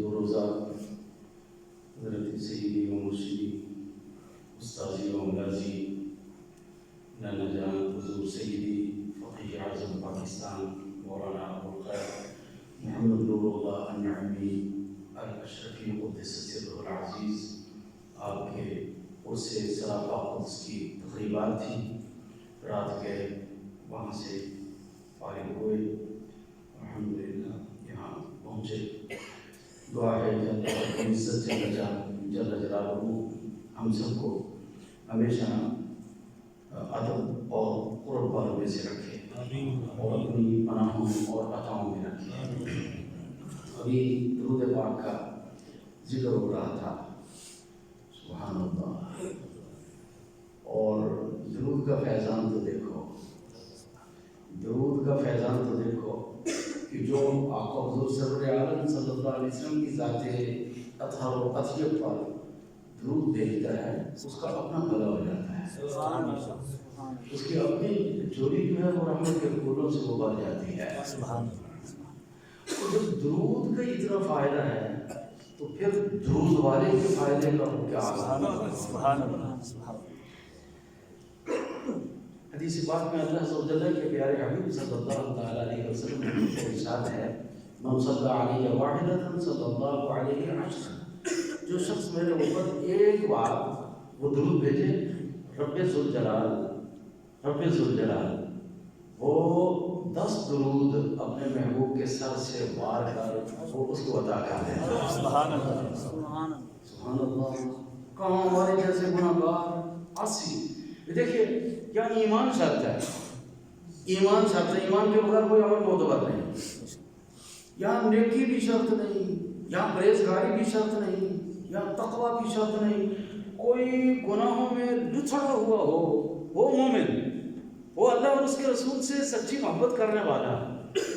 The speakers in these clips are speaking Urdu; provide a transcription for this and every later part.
دو روزہ حضرت سیدی و مرشدی استاذی و ملازی نانا جان حضور سیدی فقیہ اعظم پاکستان مولانا ابوالخیر محمد نور اللہ النعمی الاشرفی قدس سرہ العزیز آپ کے عرس سراپا قدس کی تقریبات تھی. رات گئے وہاں سے فارغ ہوئے الحمدللہ یہاں پہنچے. دعا ہے کہ اللہ کی عزت جل جلالہ ہم سب کو ہمیشہ ادب اور قرب والوں میں سے رکھے اور اپنی پناہوں اور عطاؤں میں رکھے. ابھی درود پاک کا ذکر ہو رہا تھا سبحان اللہ. اور درود کا فیضان تو دیکھو کہ جو آقا حضور سرور عالم صلی اللہ علیہ وسلم کی ذات اطہر و اطیب پر درود بھیجتا ہے اس کا اپنا بھلا ہو جاتا ہے. اس کی اپنی چوری جو ہے وہ رحمت کے پھولوں سے وہ بھر جاتی ہے. اور جب درود کا اتنا فائدہ ہے تو پھر درود والے کے فائدے کا کیا حدیث پاک میں اللہ عز و جل کے پیارے حبیب صلی اللہ علیہ وسلم کا ارشاد ہے من صلی علیہ واحدۃ صلی اللہ علیہ عشرا. جو شخص میرے اوپر ایک بار وہ درود بھیجے رب ذوالجلال وہ 10 درود اپنے محبوب کے سر سے وار کر وہ اس کو عطا کر دے. سبحان اللہ. کہاں ہمارے جیسے گناہگار عاصی. دیکھیے کیا ایمان شرط ہے. ایمان کے بغیر کوئی عمل معتبر نہیں. یہاں نیکی بھی شرط نہیں, یہاں پرہیزگاری بھی شرط نہیں, یہاں تقوی بھی شرط نہیں. کوئی گناہوں میں لچھڑا ہوا ہو وہ مومن, وہ اللہ اور اس کے رسول سے سچی محبت کرنے والا,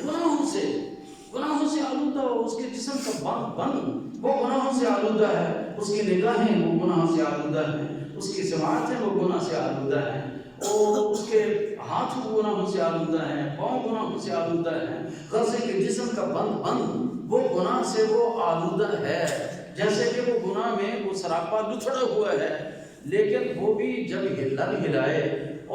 گناہوں سے آلودہ ہو, اس کے جسم کا بند وہ گناہوں سے آلودہ ہے, اس کی نگاہیں وہ گناہوں سے آلودہ ہیں, اس کی سماعتیں وہ گناہ سے آلودہ ہیں, اور اس کے ہاتھ گناہوں سے آلودہ ہیں, پاؤں گناہوں سے آلودہ ہیں, غرضے کے جسم کا بند وہ گناہ سے وہ آلودہ ہے. جیسے کہ وہ گناہ میں وہ سراپا لچھڑا ہوا ہے, لیکن وہ بھی جب ہلائے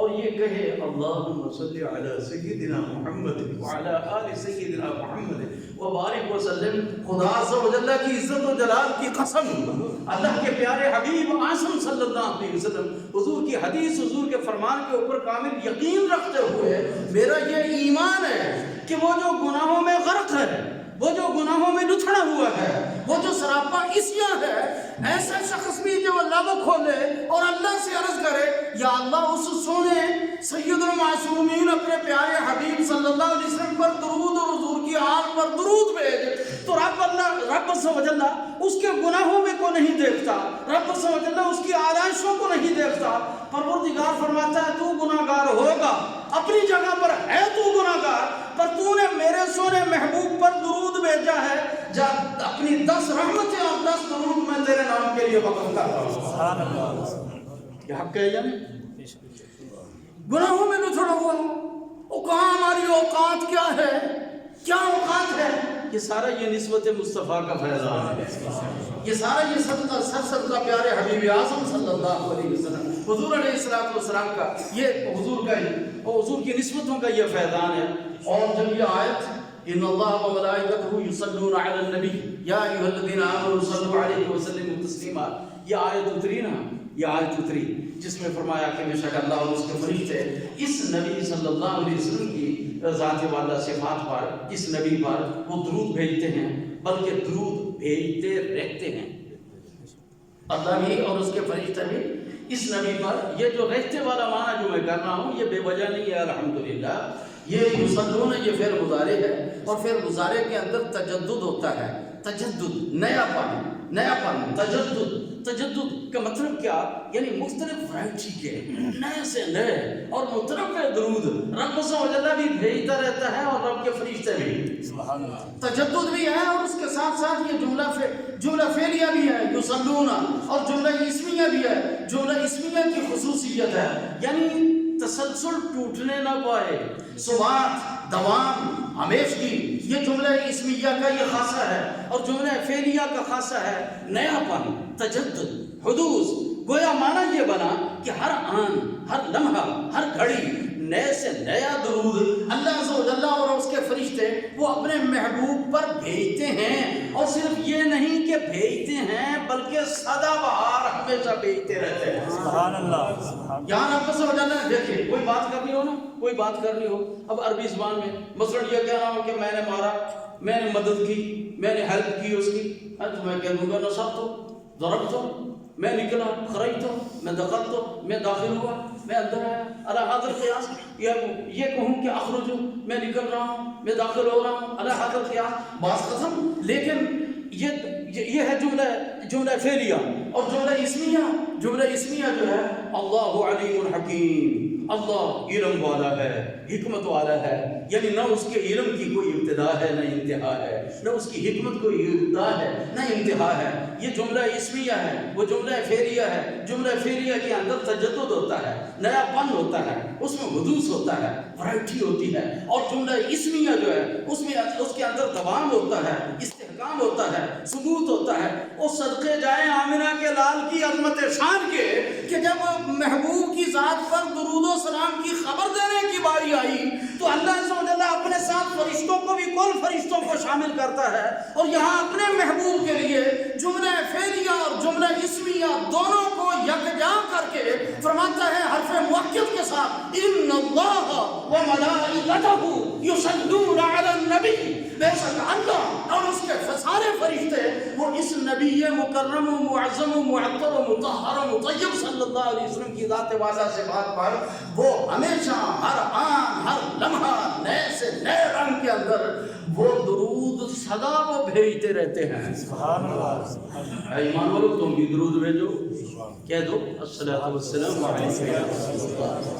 اور یہ کہے اللہم صلی علی سیدنا محمد وعلی آل سیدنا محمد وبارک وسلم, خدا عز و جل کی عزت و جلال کی قسم, اللہ کے پیارے حبیب اعظم صلی اللہ علیہ وسلم حضور کی حدیث, حضور کے فرمان کے اوپر کامل یقین رکھتے ہوئے میرا یہ ایمان ہے کہ وہ جو گناہوں میں غرق ہے, وہ جو گناہوں میں لچھڑا ہوا ہے, وہ جو سراپا عصیاں ہے, ایسا شخص بھی جو اللہ کو کھولے اور اللہ سے عرض کرے یا اللہ اس سونے سید المعصومین اپنے پیارے حبیب صلی اللہ علیہ وسلم پر درود اور حضور کی آل پر درود بھیج, تو رب عز و جل اس کے گناہوں میں کو نہیں دیکھتا, رب عز و جل اس کی آلائشوں کو نہیں دیکھتا. پروردگار فرماتا ہے تو گناہگار ہوگا, اپنی جگہ پر ہے تو گناہگار, پر تو نے میرے سونے محبوب پر درود بھیجا ہے, جا اپنی 10 رحمتیں اور 10 درود میں تیرے نام کے لیے وقف کرتا ہوں. یہ حق ہے یا نہیں؟ گناہوں میں لچھڑا ہوا ہو, وہ کہاں ہماری اوقات کیا ہے, کیا اوقات ہے؟ یہ سارا یہ نسبت مصطفیٰ کا فیضان ہے, یہ سارا یہ صدقہ پیارے حبیب اعظم صلی اللہ علیہ وسلم حضور علیہ السلام کا, یہ حضور کا ہی اور حضور کی نسبتوں کا یہ فیضان ہے. اور جب یہ آیت ان اللہ و ملائکتہ یصلون علی النبی یا ایھا الذین آمنوا صلوا علیہ وسلموا تسلیما, یہ آیت اتری جس میں فرمایا کہ بے شک اللہ اور اس کے فرشتے اس نبی صلی اللہ علیہ وسلم کی ذات والا صفات پر, اس نبی پر وہ درود بھیجتے ہیں, بلکہ درود بھیجتے رہتے ہیں. اللہ بھی اور اس کے فرشتے بھی اس نبی پر, یہ جو رہتے والا معنی جو میں کر رہا ہوں یہ بے وجہ نہیں ہے الحمدللہ. یہ یصلون یہ فعل مضارع ہے, اور فعل مضارع کے اندر تجدد ہوتا ہے, تجدد نیا پن, تجدد کا مطلب کیا, یعنی مختلف ورائٹی کے نئے سے نئے اور متنوع درود رب عز و جل بھی بھیجتا رہتا ہے, اور رب کے فرشتے بھی. تجدد بھی ہے اور اس کے ساتھ ساتھ یہ جملہ فعلیہ بھی ہے یصلون, اور جملہ اسمیہ بھی ہے. جملہ اسمیہ کی خصوصیت ہے یعنی تسلسل ٹوٹنے نہ پائے, ثبات, دوام, ہمیشگی, یہ جملہ اسمیہ اسمیہ کا یہ خاصہ ہے، اور جملہ فعلیہ کا خاصہ ہے نیا پن، تجدد، حدوث۔ گویا معنی یہ بنا کہ ہر آن، ہر لمحہ، ہر گھڑی نئے سے نیا درود اللہ عز و جل اور اس کے فرشتے وہ اپنے محبوب پر بھیجتے ہیں، اور صرف یہ نہیں کہ بھیجتے ہیں بلکہ سدا بہار ہمیشہ بھیجتے رہتے ہیں۔ سبحان اللہ۔ یہاں اللہ عز و جل نے دیکھیں، کوئی بات کرنی ہو نا، کوئی بات کرنی ہو، اب عربی زبان میں مثلا یہ کہہ رہا ہوں کہ میں نے مارا، میں نے مدد کی، میں نے ہیلپ کی اس کی، تو میں کہہ دوں گا نصرت، ضربت، میں نکلا، خرجت، میں دخلت، میں داخل ہوا، میں اندر آیا، علی حاضر قیاس، یہ کہوں کہ اخرج، میں نکل رہا ہوں، میں داخل ہو رہا ہوں، علی حاضر قیاس، بات ختم۔ لیکن یہ ہے جملہ فعلیہ، اور جملہ اسمیہ جو ہے اللہ علیم حکیم، اللہ علم والا ہے، حکمت والا ہے، یعنی نہ اس کے علم کی کوئی ابتدا ہے نہ انتہا ہے، نہ اس کی حکمت کوئی ابتدا ہے نہ انتہا ہے۔ یہ جملہ اسمیہ ہے، وہ جملہ فعلیہ ہے۔ جملہ فعلیہ کے اندر تجدد ہوتا ہے، نیا پن ہوتا ہے، اس میں حدوث ہوتا ہے، ورائٹی ہوتی ہے، اور جملہ اسمیہ جو ہے اس کے اندر دوام ہوتا ہے، استحکام ہوتا ہے، ثبوت ہوتا ہے۔ وہ صدقے جائیں آمنہ کے لال کی عظمت شان کے کہ جب محبوب کی ذات پر درود و سلام کی خبر دینے کی باری آئی تو اللہ عز و جل اپنے ساتھ فرشتوں کو بھی کل فرشتوں کو شامل کرتا ہے، اور یہاں اپنے محبوب کے لیے جملہ فعلیہ اور جملہ اسمیہ دونوں کو یکجا کر کے فرماتا ہے حرف مؤکد کے ساتھ ان اللہ و ملائکتہ یصلون علی النبی، بے شک اللہ اور اس کے سارے فرشتے وہ اس نبی مکرم و معظم و معطر و مطہر و مطیب صلی اللہ علیہ وسلم کی ذات والا صفات پر وہ ہمیشہ ہر آن ہر لمحہ نئے سے نئے رنگ کے اندر وہ درود سدا وہ بھیجتے رہتے ہیں۔ سبحان اللہ۔ اے ایمان والو تم بھی درود بھیجو، کہہ دو الصلاۃ والسلام علیک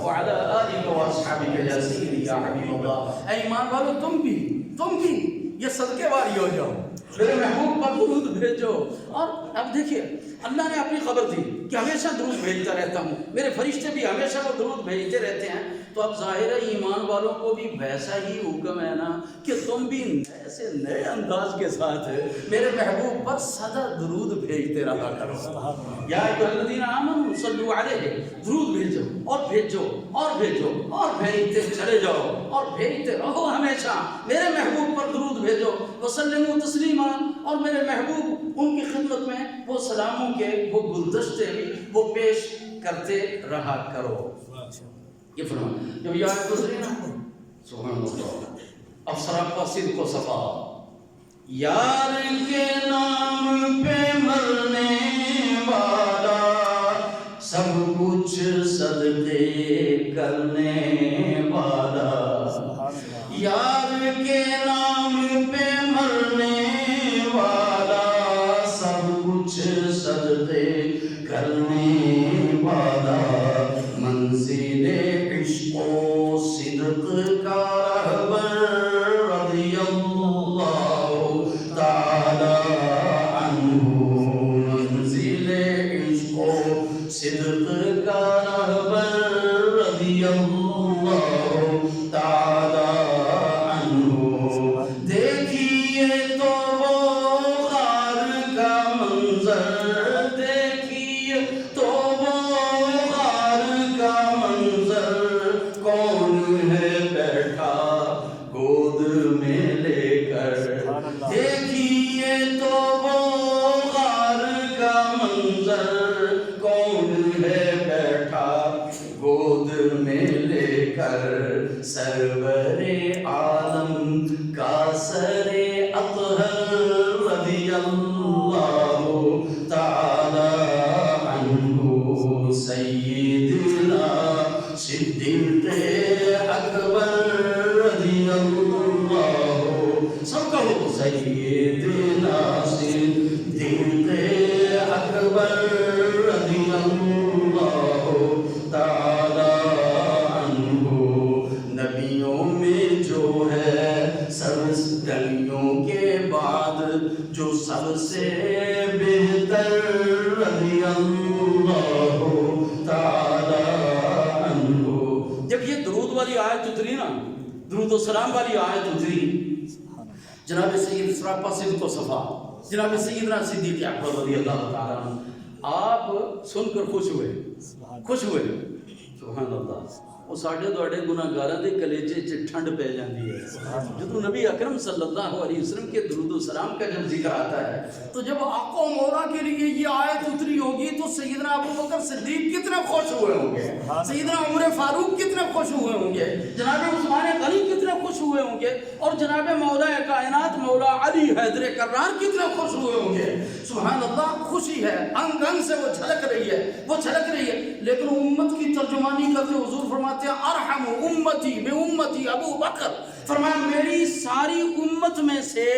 وعلی آلک واصحابک یا سیدی یا حبیب اللہ۔ اے ایمان والو تم بھی یہ صدقے والی ہو جاؤ، میرے محبوب پر درود بھیجو۔ اور اب دیکھیے اللہ نے اپنی خبر دی کہ ہمیشہ درود بھیجتا رہتا ہوں، میرے فرشتے بھی ہمیشہ وہ درود بھیجتے رہتے ہیں، تو اب ظاہر ہے ایمان والوں کو بھی ویسا ہی حکم ہے نا کہ تم بھی نئے سے نئے انداز کے ساتھ میرے محبوب پر سدا درود بھیجتے رہا کرو۔ یا ایھا الذین آمنوا صلوا علیہ، درود بھیجو اور بھیجو اور بھیجو اور بھیجتے چلے جاؤ اور بھیجتے رہو، ہمیشہ میرے محبوب پر درود بھیجو، وسلموا تسلیما، اور میرے محبوب ان کی خدمت میں وہ سلاموں کے وہ گلدستے بھی وہ پیش کرتے رہا کرو۔ یہ فرمان جب یہ آیت گزری نا، سبحان اللہ، افسرا کا صدق و صفا، یار کے نام پہ مرنے والا سب کچھ صدقے کرنے والا، یار کے نام پہ مرنے والا سب کچھ صدقے کرنے والا، منزل عشق و صدق کا رہبر رضی اللہ تعالی عنہ، منزل عشق و صدق کا رہبر رضی اللہ تعالی عنہ۔ دیکھیے تو وہ غار کا منظر، دیکھیے تو وہ غار کا منظر، کون ہے بیٹھا گود میں لے کر، دیکھیے تو وہ غار کا منظر، کون ہے بیٹھا گود میں لے کر، سرور عالم کا سر اطہر رضی اللہ تعالی عنہ، سیدنا صدیق اکبر رضی اللہ، سب کہو سیدنا صدیق اکبر رضی اللہ تعالی عنہ۔ نبیوں میں جو ہے سب گلیوں کے بعد جو سب سے بہتر رضی اللہ تعالی عنہ۔ جب یہ درود والی آیت اتری نا، درود و سلام والی آیت اتری، جناب سید سراپا صدق و صفا جناب سیدنا صدیق اکبر رضی اللہ تعالیٰ عنہ آپ سن کر خوش ہوئے سبحان اللہ وہ ساڈے تواڈے گناہگاراں دے کلیجے چ ٹھنڈ پہ جاندی ہے جدوں نبی اکرم صلی اللہ علیہ وسلم کے درود و سلام کا جب ذکر آتا ہے تو جب آقا و مولا کے لیے یہ آیت اتری ہوگی تو سیدنا ابو بکر صدیق کتنے خوش ہوئے ہوں گے، سیدنا عمر فاروق کتنے خوش ہوئے ہوں گے، جناب عثمان غنی کتنے خوش ہوئے ہوں گے، اور جناب مولا کائنات مولا علی حیدر کرار کتنے خوش ہوئے ہوں گے۔ سبحان اللہ، خوشی ہے، انگ انگ سے وہ جھلک رہی ہے، لیکن امت کی ترجمانی کرتے حضور فرماتے ہیں ارحم امتی بے امتی ابو بکر، فرمایا میری ساری امت میں سے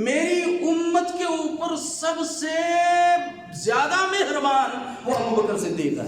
میری امت کے اوپر سب سے زیادہ مہربان وہ ابو بکر صدیق ہے۔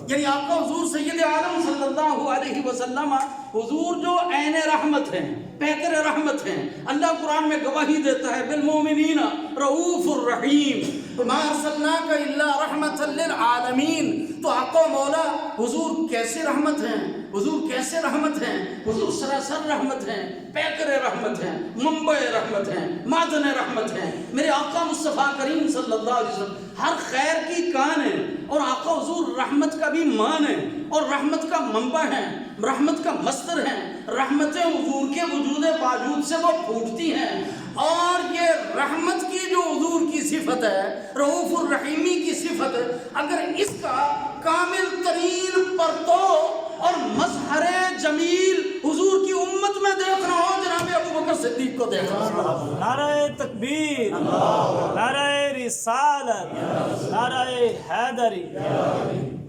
یعنی آپ کا حضور سید عالم صلی اللہ علیہ وسلم حضور جو عین رحمت ہیں، پیکر رحمت ہیں، اللہ قرآن میں گواہی دیتا ہے بالمومنین رؤوف الرحیم ما ارسلناک الا رحمتا للعالمین۔ تو آقا مولا حضور کیسے رحمت ہیں، حضور کیسے رحمت ہیں، حضور سراسر رحمت ہیں، پیکر رحمت ہیں، منبع رحمت ہیں، معدن رحمت ہیں۔ میرے آقا مصطفیٰ کریم صلی اللہ علیہ وسلم ہر خیر کی کان ہے، اور آقا حضور رحمت کا بھی مان ہے، اور رحمت کا منبع ہے، رحمت کا مصدر ہے۔ رحمتیں حضور کے وجود باوجود سے وہ پھوٹتی ہیں، اور یہ رحمت کی جو حضور کی صفت ہے، رؤوف الرحیمی کی صفت، اگر اس کا کامل ترین پرتو اور مظہر جمیل حضور کی امت میں دیکھنا ہو، جناب ابو بکر صدیق کو دیکھنا ہو۔ نعرہ تکبیر، نعرہ رسالت، نعرہ حیدری۔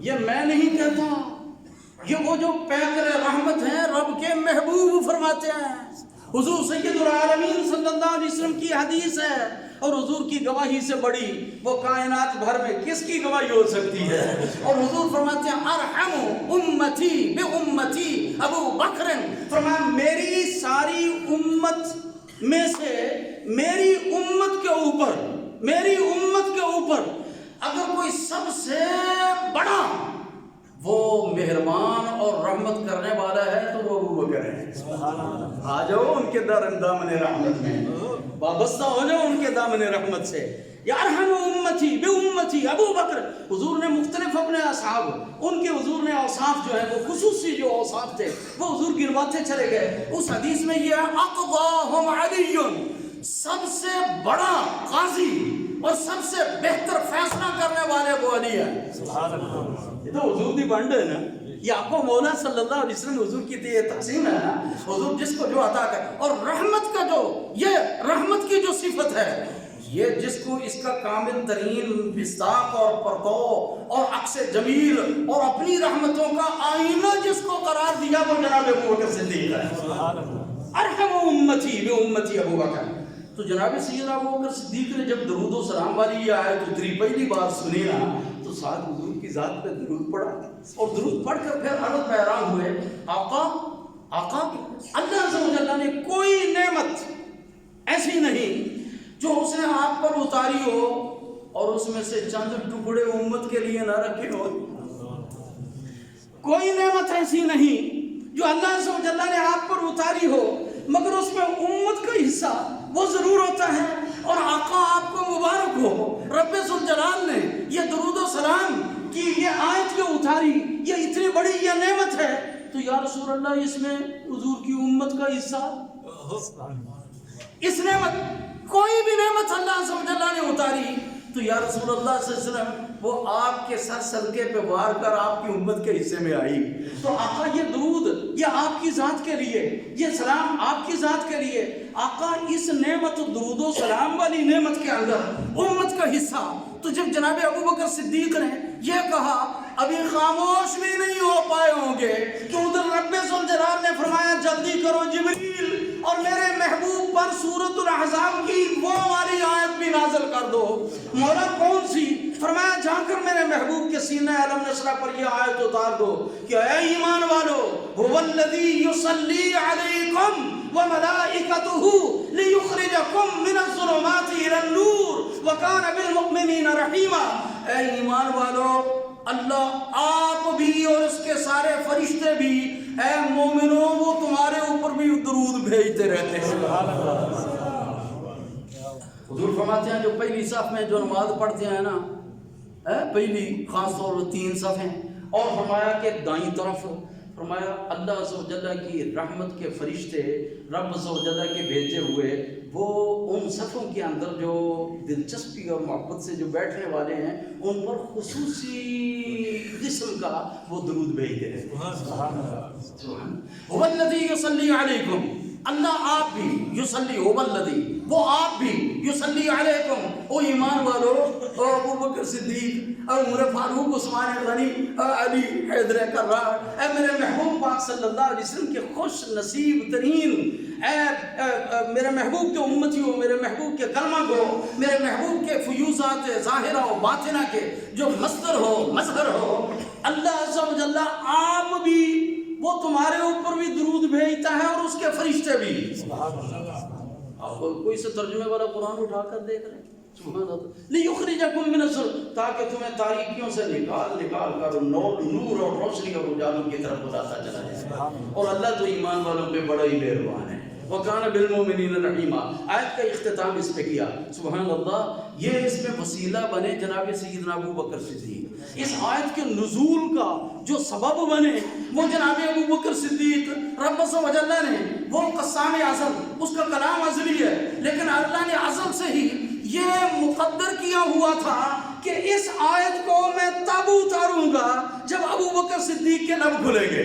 یہ میں نہیں کہتا، یہ وہ جو پیکر رحمت ہیں، رب کے محبوب فرماتے ہیں۔ حضور سید العالمین صلی اللہ علیہ وسلم کی حدیث ہے، اور حضور کی گواہی سے بڑی وہ کائنات بھر میں کس کی گواہی ہو سکتی ہے؟ اور حضور فرماتے ہیں ارحم امتی بے امتی ابو بکر، فرمایا میری ساری امت میں سے میری امت کے اوپر اگر کوئی سب سے بڑا وہ مہربان اور رحمت کرنے والا ہے تو وہ ابو بکر ہے۔ آ جاؤ ان کے دامن رحمت میں، وابستہ ہو جاؤ ان کے دامن رحمت سے۔ یا ارحم امتی بے امتی ابو بکر، حضور نے مختلف اپنے اصحاب، ان کے حضور نے اوصاف جو ہے وہ خصوصی جو اوصاف تھے وہ حضور گنواتے چلے گئے۔ اس حدیث میں یہ ہے اقضاہم علی، سب سے بڑا قاضی اور سب سے بہتر فیصلہ کرنے والے وہ علی ہیں۔ سبحان اللہ، یہ تو حضور دی بانڈ ہے نا، یہ آپ کو مولا صلی اللہ علیہ وسلم حضور کی یہ تقسیم ہے نا، حضور جس کو جو عطا کر، اور رحمت کا جو یہ رحمت کی جو صفت ہے، یہ جس کو اس کا کامل ترین مصداق اور پرتو اور عکس جمیل اور اپنی رحمتوں کا آئینہ جس کو قرار دیا وہ جناب ابو بکر صدیق ہے۔ ارحم امتی بے امتی ابو بکر۔ تو جناب سیدنا ابو بکر صدیق نے جب درود و سلام والی یہ آیت اتری پہلی بار سنی نا، تو ساتھ حضور کی ذات پہ درود پڑھا، اور درود پڑھ کر پھر عرض پہ حیران ہوئے، آقا اللہ عز و جل نے کوئی نعمت ایسی نہیں جو اس نے آپ پر اتاری ہو اور اس میں سے چند ٹکڑے امت کے لیے نہ رکھے ہو۔ کوئی نعمت ایسی نہیں جو اللہ عز و جل نے آپ پر اتاری ہو مگر اس میں امت کا حصہ وہ ضرور ہوتا ہے۔ اور آقا آپ کو مبارک ہو، رب ذوالجلال نے یہ درود و سلام کی یہ آیت جو اتاری، یہ اتنی بڑی یہ نعمت ہے، تو یا رسول اللہ اس میں حضور کی امت کا حصہ، اس نعمت کوئی بھی نعمت اللہ عز و جل نے اتاری تو یا رسول اللہ صلی اللہ علیہ وسلم وہ آپ کے سر صدقے پہ وار کر آپ کی امت کے حصے میں آئی۔ تو آقا یہ درود یہ آپ کی ذات کے لیے، یہ سلام آپ کی ذات کے لیے، آقا اس نعمت درود و سلام والی نعمت کے اندر امت کا حصہ۔ تو جب جناب ابو بکر صدیق نے یہ کہا، ابھی خاموش بھی نہیں ہو پائے ہوں گے کہ ادھر رب ذوالجلال نے فرمایا جلدی کرو جبریل اور میرے محبوب پر سورۃ الاحزاب کی وہ والی آیت بھی نازل کر دو۔ مولا کون سی؟ فرمایا جا کر میرے محبوب کے سینہ علم نشرہ پر یہ آیت اتار دو کہ اے ایمان والو، هو الذی یصلی علیکم وملائکتہ لیخرجکم من الظلمات الی النور وکان بالمؤمنین رحیما۔ اے ایمان والو، اللہ آپ بھی اور اس کے سارے فرشتے بھی اے مومنوں وہ تمہارے اوپر بھی درود بھیجتے رہتے ہیں. حضور فرماتے ہیں جو پہلی صف میں جو نماز پڑھتے ہیں نا، پہلی خاص طور پر 3 صفیں، اور فرمایا کہ دائیں طرف فرمایا اللہ عز و جل کی رحمت کے فرشتے رب عز و جل کے بھیجے ہوئے وہ ان صفوں کے اندر جو دلچسپی اور محبت سے جو بیٹھنے والے ہیں ان پر خصوصی قسم کا وہ درود بھیجتے ہیں. سبحان اللہ. هو الذی یصلی علیکم، اللہ آپ بھی یصلی، هو الذی وہ آپ بھی یصلی علیکم، او ایمان والو، او ابو بکر صدیق، او عمر فاروق، عثمان غنی، او علی حیدر کرار، اے میرے محبوب پاک صلی اللہ علیہ وسلم کے خوش نصیب ترین، اے میرے محبوب کے امتیوں، میرے محبوب کے کلمہ گو، میرے محبوب کے فیوزات ظاہرہ و باطنہ کے جو مصدر ہو مظہر ہو، اللہ عز و جل آپ بھی وہ تمہارے اوپر بھی درود بھیجتا ہے اور اس کے فرشتے بھی. آپ کوئی سے ترجمے والا قرآن اٹھا کر دیکھ رہے ہیں. لِيُخْرِجَكُم مِّنَ الظُّلُمَاتِ، تاکہ تمہیں تاریکیوں سے نکال کر نور اور روشنی اور اجالوں کی طرف بلاتا چلا جائے. اور اللہ تو ایمان والوں پہ بڑا ہی مہربان ہے. وَكَانَ بِالْمُؤْمِنِينَ رَحِيمًا. آیت کا اختتام اس پہ کیا. سبحان اللہ. یہ اس میں وسیلہ بنے جناب سیدنا ابو بکر صدیق. اس آیت کے نزول کا جو سبب بنے وہ جناب ابو بکر صدیق رب عز و جل نے، وہ قسام ازل، اس کا کلام ازلی ہے، لیکن اللہ نے ازل سے ہی یہ مقدر کیا ہوا تھا کہ اس آیت کو میں تب اتاروں گا جب ابو بکر صدیق کے لب کھلیں گے.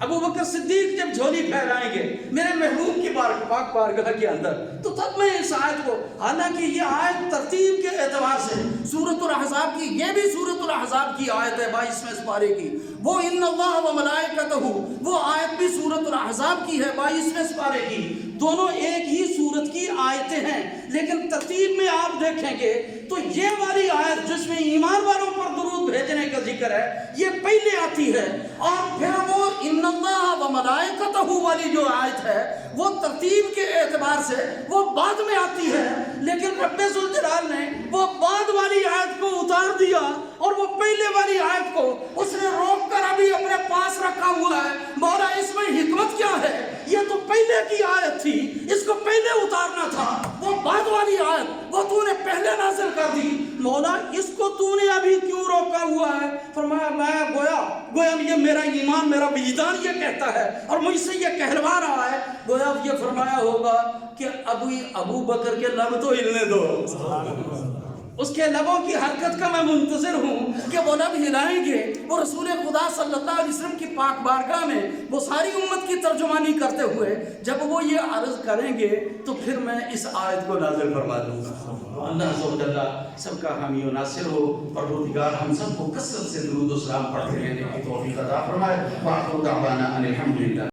ابو بکر صدیق جب جھولی پھیلائیں گے میرے محبوب کی پاک بارگاہ کے اندر، تو تب میں اس آیت کو، حالانکہ یہ آیت ترتیب کے اعتبار سے سورۃ الاحزاب کی، یہ بھی سورۃ الاحزاب کی آیت ہے 22ویں سپارے کی، وہ ان اللہ و ملائکتہ، وہ آیت بھی سورۃ الاحزاب کی ہے 22ویں سپارے کی. دونوں ایک ہی سورت کی آیتیں ہیں، لیکن ترتیب میں آپ دیکھیں گے تو یہ والی آیت جس میں ایمان والوں پر درود بھیجنے کا ذکر ہے یہ پہلے آتی ہے، اور پھر وہ ان اللہ و ملائکتہ والی جو آیت ہے وہ ترتیب کے اعتبار سے وہ بعد میں آتی ہے. لیکن رب ذوالجلال نے وہ بعد والی آیت کو اتار دیا اور وہ پہلے والی آیت کو اس نے روک کر ابھی اپنے پاس رکھا ہوا ہے. مولا اس میں حکمت کیا ہے؟ یہ تو پہلے کی آیت تھی، اس کو پہلے اتارنا تھا. وہ بعد والی آیت وہ تو نے پہلے نازل کر دی. مولا اس کو تو نے ابھی کیوں روکا ہوا ہے؟ فرمایا میں گویا یہ میرا ایمان، میرا وجدان یہ کہتا ہے اور مجھ سے یہ کہلوا رہا ہے. گویا یہ فرمایا ہوگا کہ ابو بکر کے لب تو ہلنے دو، اس کے لبوں کی حرکت کا میں منتظر ہوں کہ وہ لب ہلائیں گے. وہ رسول خدا صلی اللہ علیہ وسلم کی پاک بارگاہ میں وہ ساری امت کی ترجمانی کرتے ہوئے جب وہ یہ عرض کریں گے تو پھر میں اس آیت کو نازل فرما دوں گا. اللہ عز و جل سب کا حامی و ناصر ہو، پروردگار ہم سب کو کثرت سے درود و سلام پڑھتے رہنے کی توفیق عطا فرمائے. وآخر دعوانا ان الحمدللہ.